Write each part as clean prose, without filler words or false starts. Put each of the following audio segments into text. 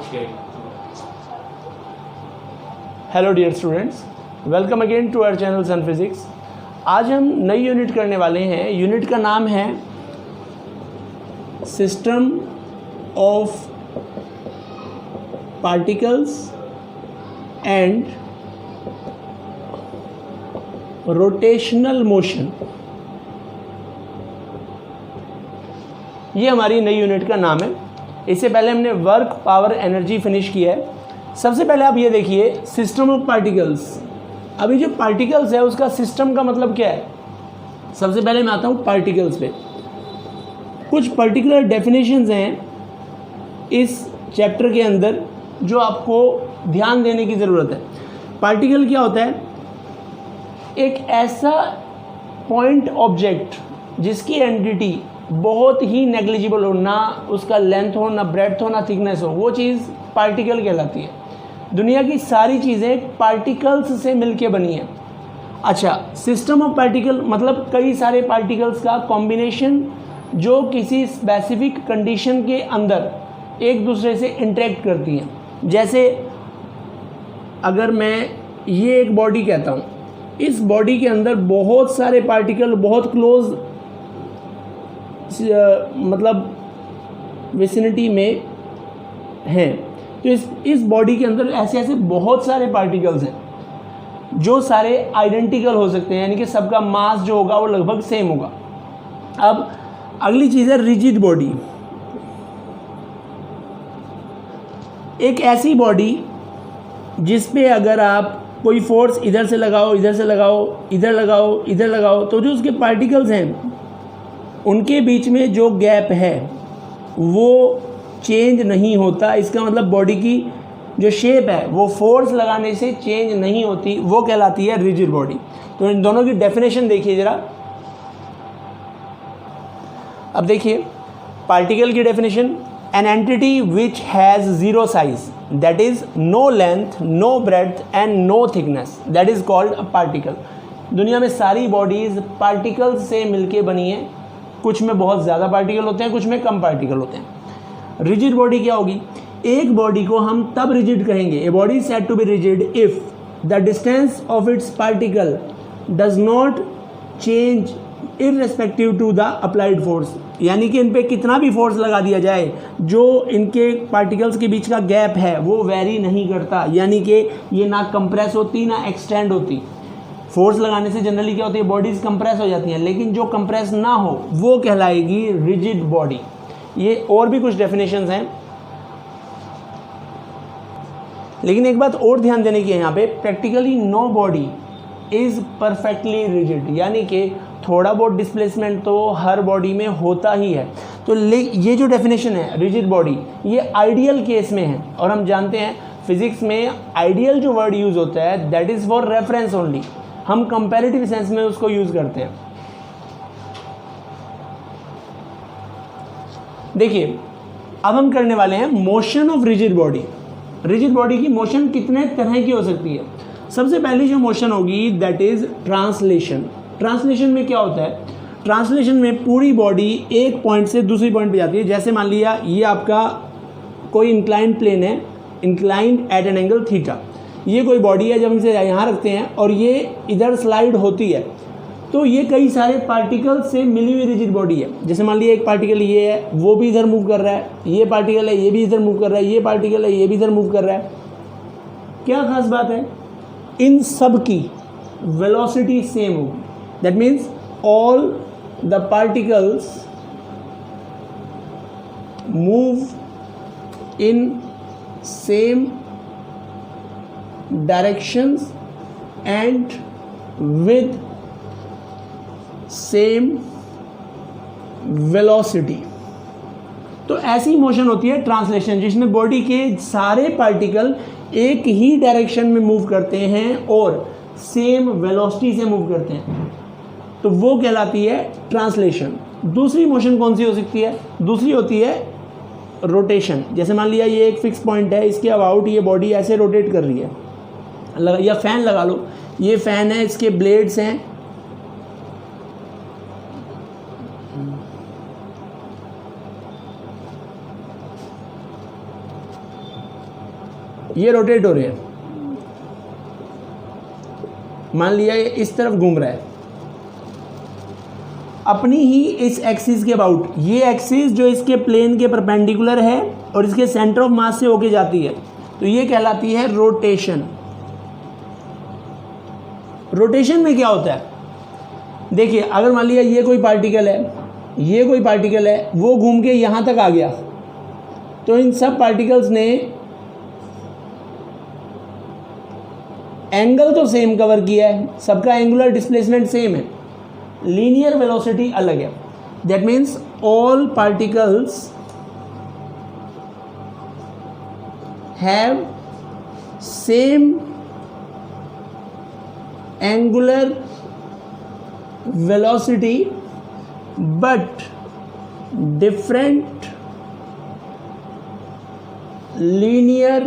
Okay. Hello dear students, welcome again to our channel sun physics. आज हम नई unit करने वाले हैं। यूनिट का नाम है system of particles and rotational motion. ये हमारी नई यूनिट का नाम है। इससे पहले हमने वर्क, पावर, एनर्जी फिनिश किया है। सबसे पहले आप ये देखिए सिस्टम ऑफ पार्टिकल्स। अभी जो पार्टिकल्स है उसका सिस्टम का मतलब क्या है। सबसे पहले मैं आता हूँ पार्टिकल्स पे। कुछ पर्टिकुलर डेफिनेशंस हैं इस चैप्टर के अंदर जो आपको ध्यान देने की ज़रूरत है। पार्टिकल क्या होता है? एक ऐसा पॉइंट ऑब्जेक्ट जिसकी एंटिटी बहुत ही नेग्लिजिबल हो, ना उसका लेंथ हो, ना ब्रेड्थ हो, ना थिकनेस हो, वो चीज़ पार्टिकल कहलाती है। दुनिया की सारी चीज़ें पार्टिकल्स से मिलके बनी हैं। अच्छा, सिस्टम ऑफ पार्टिकल मतलब कई सारे पार्टिकल्स का कॉम्बिनेशन जो किसी स्पेसिफिक कंडीशन के अंदर एक दूसरे से इंटरेक्ट करती हैं। जैसे अगर मैं ये एक बॉडी कहता हूँ, इस बॉडी के अंदर बहुत सारे पार्टिकल बहुत क्लोज मतलब विसिनिटी में हैं, तो इस बॉडी के अंदर ऐसे ऐसे बहुत सारे पार्टिकल्स हैं जो सारे आइडेंटिकल हो सकते हैं, यानी कि सबका मास जो होगा वो लगभग सेम होगा। अब अगली चीज़ है रिजिड बॉडी। एक ऐसी बॉडी जिस पे अगर आप कोई फोर्स इधर से लगाओ, इधर से लगाओ, इधर लगाओ, इधर लगाओ, तो जो उसके पार्टिकल्स हैं उनके बीच में जो गैप है वो चेंज नहीं होता। इसका मतलब बॉडी की जो शेप है वो फोर्स लगाने से चेंज नहीं होती, वो कहलाती है रिजिड बॉडी। तो इन दोनों की डेफिनेशन देखिए ज़रा। अब देखिए पार्टिकल की definition, an entity which has zero size, that is no length, no breadth and no thickness, that is called a particle. दुनिया में सारी बॉडीज़ पार्टिकल्स से मिलके बनी हैं। कुछ में बहुत ज़्यादा पार्टिकल होते हैं, कुछ में कम पार्टिकल होते हैं। रिजिड बॉडी क्या होगी? एक बॉडी को हम तब रिजिड कहेंगे, a body is said to be rigid if the distance of its particle does not change irrespective to the applied force. यानी कि इन पे कितना भी फोर्स लगा दिया जाए, जो इनके पार्टिकल्स के बीच का गैप है वो वेरी नहीं करता। यानी कि ये ना कंप्रेस होती ना एक्सटेंड होती। फोर्स लगाने से जनरली क्या होती है, बॉडीज कंप्रेस हो जाती हैं, लेकिन जो कंप्रेस ना हो वो कहलाएगी रिजिड बॉडी। ये और भी कुछ डेफिनेशंस हैं, लेकिन एक बात और ध्यान देने की है यहाँ पे, practically no body is perfectly rigid. यानी कि थोड़ा बहुत डिस्प्लेसमेंट तो हर बॉडी में होता ही है। तो ये जो डेफिनेशन है रिजिड बॉडी, ये आइडियल केस में है। और हम जानते हैं फिजिक्स में आइडियल जो वर्ड यूज़ होता है that is for reference only. हम कंपैरेटिव सेंस में उसको यूज़ करते हैं। देखिए अब हम करने वाले हैं motion of rigid body. Rigid body की मोशन कितने तरह की हो सकती है? सबसे पहली जो मोशन होगी दैट इज़ ट्रांसलेशन। ट्रांसलेशन में क्या होता है? ट्रांसलेशन में पूरी बॉडी एक पॉइंट से दूसरी पॉइंट पे जाती है। जैसे मान लिया ये आपका कोई इंक्लाइंड प्लेन है, inclined at an angle theta. ये कोई बॉडी है, जब हम इसे यहाँ रखते हैं और ये इधर स्लाइड होती है, तो ये कई सारे पार्टिकल से मिली हुई रिजिड बॉडी है। जैसे मान लिया एक पार्टिकल ये है, वो भी इधर मूव कर रहा है, ये पार्टिकल है, ये भी इधर मूव कर रहा है, ये पार्टिकल है, ये भी इधर मूव कर रहा है। क्या खास बात है? इन सब की वेलोसिटी सेम होगी। That means all the particles move in same directions and with same velocity। तो ऐसी मोशन होती है ट्रांसलेशन, जिसमें बॉडी के सारे पार्टिकल एक ही डायरेक्शन में मूव करते हैं और सेम वेलोसिटी से मूव करते हैं, तो वो कहलाती है ट्रांसलेशन। दूसरी मोशन कौन सी हो सकती है? दूसरी होती है रोटेशन। जैसे मान लिया ये एक फिक्स पॉइंट है, इसके अबाउट ये बॉडी ऐसे रोटेट कर रही है, या फैन लगा लो, ये फैन है, इसके ब्लेड्स हैं, ये रोटेट हो रहे हैं, मान लिया ये इस तरफ घूम रहा है अपनी ही इस एक्सिस के अबाउट, ये एक्सिस जो इसके प्लेन के परपेंडिकुलर है और इसके सेंटर ऑफ मास से होके जाती है, तो ये कहलाती है रोटेशन। रोटेशन में क्या होता है, देखिए अगर मान लिया ये कोई पार्टिकल है, ये कोई पार्टिकल है, वो घूम के यहाँ तक आ गया, तो इन सब पार्टिकल्स ने एंगल तो सेम कवर किया है, सबका एंगुलर डिस्प्लेसमेंट सेम है, लीनियर वेलोसिटी अलग है। That means all particles have same angular velocity but different linear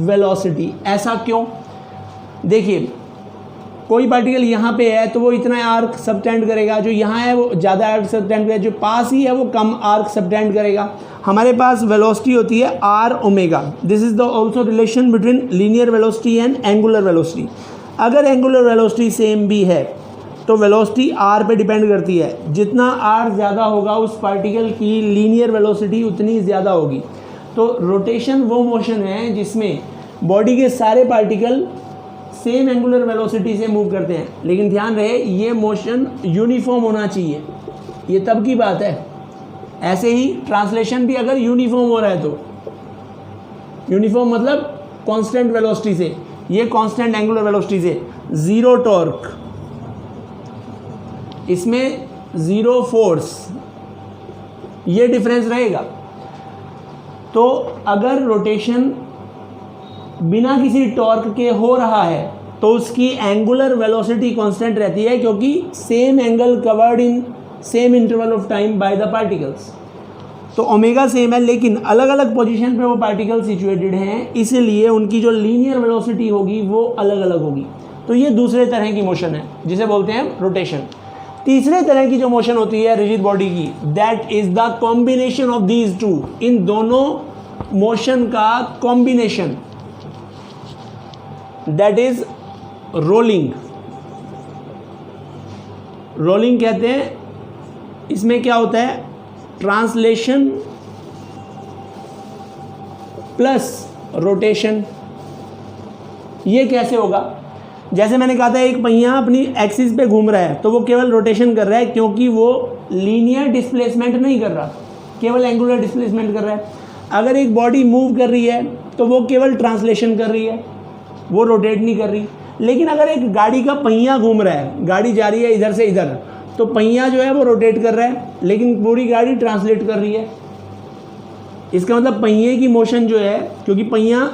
velocity। ऐसा क्यों? देखिए कोई पार्टिकल यहाँ पे है तो वो इतना आर्क सबटेंड करेगा, जो यहाँ है वो ज़्यादा आर्क सबटेंड करेगा, जो पास ही है वो कम आर्क सबटेंड करेगा। हमारे पास वेलोसिटी होती है r omega. This is the also relation between linear velocity and angular velocity. अगर एंगुलर वेलोसिटी सेम भी है तो वेलोसिटी आर पे डिपेंड करती है, जितना आर ज़्यादा होगा उस पार्टिकल की लीनियर वेलोसिटी उतनी ज़्यादा होगी। तो रोटेशन वो मोशन है जिसमें बॉडी के सारे पार्टिकल सेम एंगुलर वेलोसिटी से मूव करते हैं, लेकिन ध्यान रहे ये मोशन यूनिफॉर्म होना चाहिए, ये तब की बात है। ऐसे ही ट्रांसलेशन भी अगर यूनिफॉर्म हो रहा है तो यूनिफॉर्म मतलब कांस्टेंट वेलोसिटी से, ये कांस्टेंट एंगुलर वेलोसिटी से, ज़ीरो टॉर्क, इसमें ज़ीरो फोर्स, ये डिफरेंस रहेगा। तो अगर रोटेशन बिना किसी टॉर्क के हो रहा है तो उसकी एंगुलर वेलोसिटी कांस्टेंट रहती है, क्योंकि same angle covered in same interval of time by the particles. तो ओमेगा सेम है लेकिन अलग अलग पोजीशन पे वो पार्टिकल सिचुएटेड हैं, इसलिए उनकी जो लीनियर वेलोसिटी होगी वो अलग अलग होगी। तो ये दूसरे तरह की मोशन है जिसे बोलते हैं रोटेशन। तीसरे तरह की जो मोशन होती है रिजिड बॉडी की, that is the combination of these two. इन दोनों मोशन का combination, that is rolling. Rolling कहते हैं। इसमें क्या होता है, ट्रांसलेशन प्लस रोटेशन। ये कैसे होगा? जैसे मैंने कहा था एक पहिया अपनी एक्सिस पे घूम रहा है तो वो केवल रोटेशन कर रहा है, क्योंकि वो लीनियर डिस्प्लेसमेंट नहीं कर रहा, केवल एंगुलर डिस्प्लेसमेंट कर रहा है। अगर एक बॉडी मूव कर रही है तो वो केवल ट्रांसलेशन कर रही है, वो रोटेट नहीं कर रही। लेकिन अगर एक गाड़ी का पहिया घूम रहा है, गाड़ी जा रही है इधर से इधर, तो पहिया जो है वो रोटेट कर रहा है, लेकिन पूरी गाड़ी ट्रांसलेट कर रही है। इसका मतलब पहिए की मोशन जो है, क्योंकि पहिया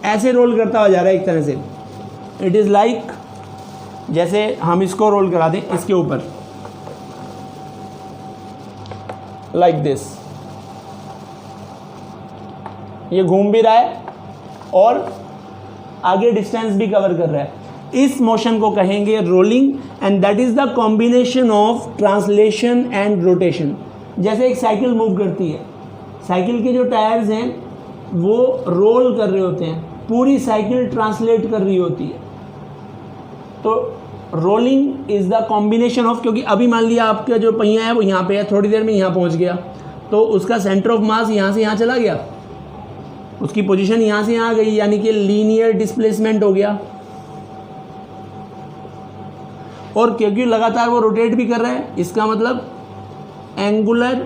ऐसे रोल करता हुआ जा रहा है एक तरह से, इट इज़ लाइक, जैसे हम इसको रोल करा दें इसके ऊपर, लाइक दिस, ये घूम भी रहा है और आगे डिस्टेंस भी कवर कर रहा है। इस मोशन को कहेंगे rolling, and that is the combination of translation and rotation. जैसे एक साइकिल मूव करती है, साइकिल के जो टायर्स हैं वो रोल कर रहे होते हैं, पूरी साइकिल ट्रांसलेट कर रही होती है। तो rolling is the combination of, क्योंकि अभी मान लिया आपका जो पहिया है वो यहाँ पे है, थोड़ी देर में यहाँ पहुँच गया, तो उसका सेंटर ऑफ मास यहाँ से यहाँ चला गया, उसकी पोजीशन यहाँ से यहाँ आ गई, यानी कि लीनियर डिस्प्लेसमेंट हो गया। और क्योंकि लगातार वो रोटेट भी कर रहा है, इसका मतलब एंगुलर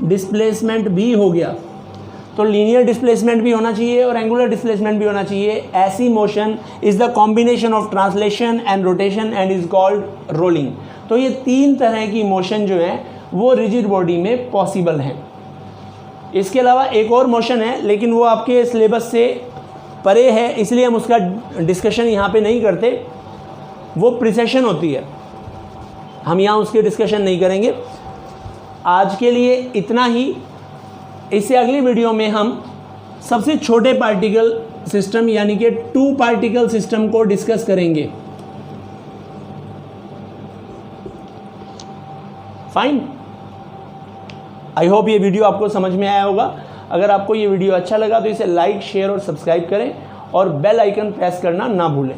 डिस्प्लेसमेंट भी हो गया। तो लीनियर डिस्प्लेसमेंट भी होना चाहिए और एंगुलर डिस्प्लेसमेंट भी होना चाहिए। ऐसी motion is the combination of translation and rotation and is called rolling. तो ये तीन तरह की मोशन जो है वो रिजिड बॉडी में पॉसिबल हैं। इसके अलावा एक और मोशन है, लेकिन वो आपके सिलेबस से परे है, इसलिए हम उसका डिस्कशन यहाँ पे नहीं करते। वो प्रिसेशन होती है, हम यहाँ उसके डिस्कशन नहीं करेंगे। आज के लिए इतना ही। इससे अगली वीडियो में हम सबसे छोटे पार्टिकल सिस्टम यानी कि 2 पार्टिकल सिस्टम को डिस्कस करेंगे। फाइन, आई होप ये वीडियो आपको समझ में आया होगा। अगर आपको ये वीडियो अच्छा लगा तो इसे लाइक, शेयर और सब्सक्राइब करें और बेल आइकन प्रेस करना ना भूलें।